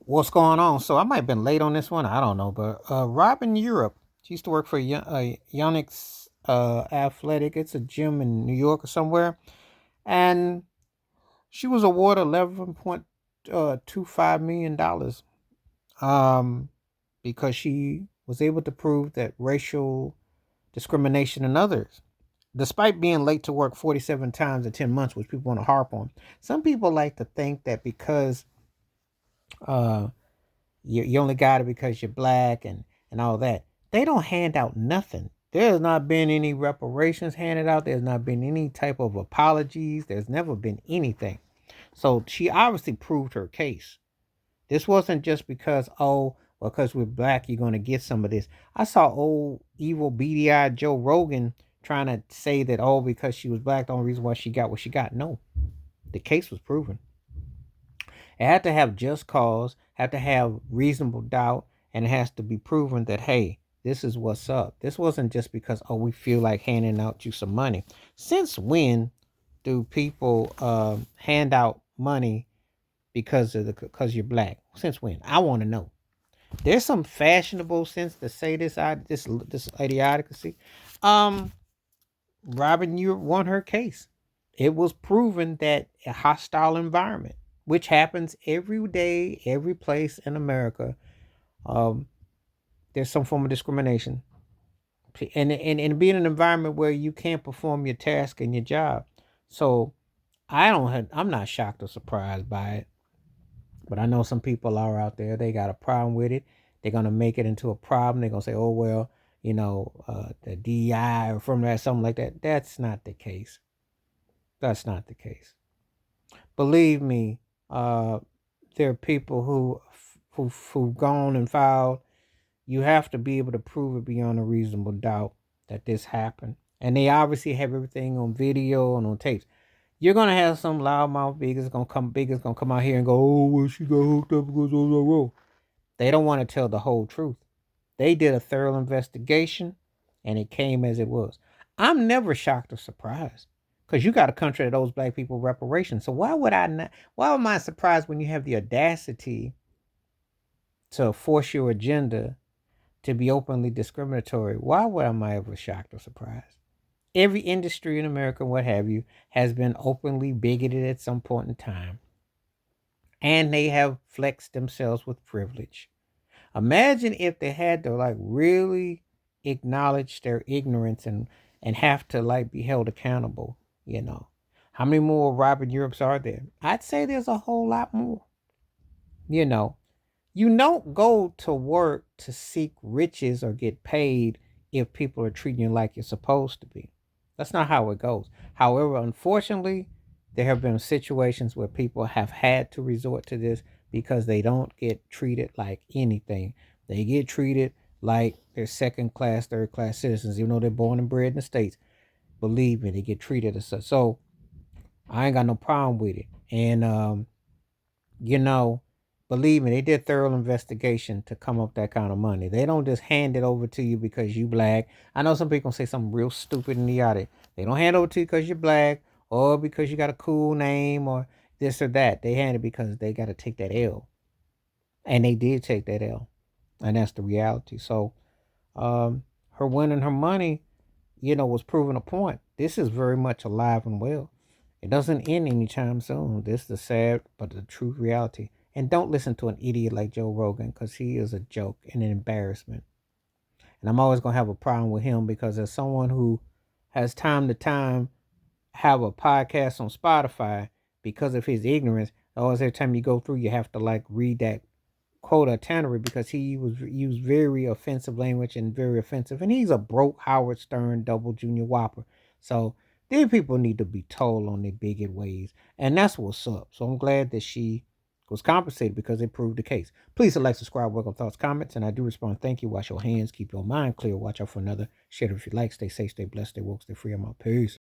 What's going on? So I might have been late on this one. I don't know, but Robyn Europe, she used to work for Yonex Athletic. It's a gym in New York or somewhere, and she was awarded $11.25 million because she was able to prove that racial discrimination in others, despite being late to work 47 times in 10 months, which people want to harp on. Some people like to think that because uh, you only got it because you're black and all that. They don't hand out nothing. There's not been any reparations handed out. There's not been any type of apologies. There's never been anything. So she obviously proved her case. This wasn't just because, oh, well, because we're black, you're going to get some of this. I saw old, evil, beady eyed Joe Rogan trying to say that, oh, because she was black, the only reason why she got what she got. No, the case was proven. It had to have just cause, have to have reasonable doubt, and it has to be proven that, hey, this is what's up. This wasn't just because, oh, we feel like handing out you some money. Since when do people hand out money because you're black? Since when? I want to know. There's some fashionable sense to say this idiocy. Um, Robyn Europe won her case. It was proven that a hostile environment, which happens every day, every place in America, um, there's some form of discrimination, and being in an environment where you can't perform your task and your job. So I'm not shocked or surprised by it, but I know some people are out there. They got a problem with it. They're gonna make it into a problem. They're gonna say, "Oh well, the DI or from that something like that." That's not the case. That's not the case. Believe me, uh, there are people who've gone and filed. You have to be able to prove it beyond a reasonable doubt that this happened, and they obviously have everything on video and on tapes. You're gonna have some loudmouth bigots gonna come out here and go, "Oh, well, she got hooked up because of the road." They don't want to tell the whole truth. They did a thorough investigation, and it came as it was. I'm never shocked or surprised because you got a country that owes black people reparations. So why would I not? Why am I surprised when you have the audacity to force your agenda to be openly discriminatory? Why would am I ever shocked or surprised? Every industry in America, what have you, has been openly bigoted at some point in time, and they have flexed themselves with privilege. Imagine if they had to like really acknowledge their ignorance and have to like be held accountable, you know. How many more Robyn Europes are there? I'd say there's a whole lot more. You know, you don't go to work to seek riches or get paid if people are treating you like you're supposed to be. That's not how it goes. However, unfortunately, there have been situations where people have had to resort to this because they don't get treated like anything. They get treated like they're second class, third class citizens, even though they're born and bred in the States. Believe me, they get treated as such. So I ain't got no problem with it. And you know, believe me, they did thorough investigation to come up that kind of money. They don't just hand it over to you because you black. I know some people say something real stupid and idiotic. They don't hand it over to you because you're black or because you got a cool name or this or that. They hand it because they got to take that L, and they did take that L, and that's the reality. So, her winning her money, was proving a point. This is very much alive and well. It doesn't end anytime soon. This is the sad but the true reality. And don't listen to an idiot like Joe Rogan because he is a joke and an embarrassment. And I'm always gonna have a problem with him because as someone who has time to time have a podcast on Spotify because of his ignorance, always every time you go through you have to like read that quota tannery because he was used very offensive language and very offensive, and he's a broke Howard Stern double junior whopper. So these people need to be told on their bigot ways, and that's what's up. So I'm glad that she was compensated because it proved the case. Please select, subscribe, welcome thoughts, comments, and I do respond. Thank you. Wash your hands, keep your mind clear. Watch out for another. Share it if you like. Stay safe, stay blessed, stay woke, stay free. I'm out. Peace.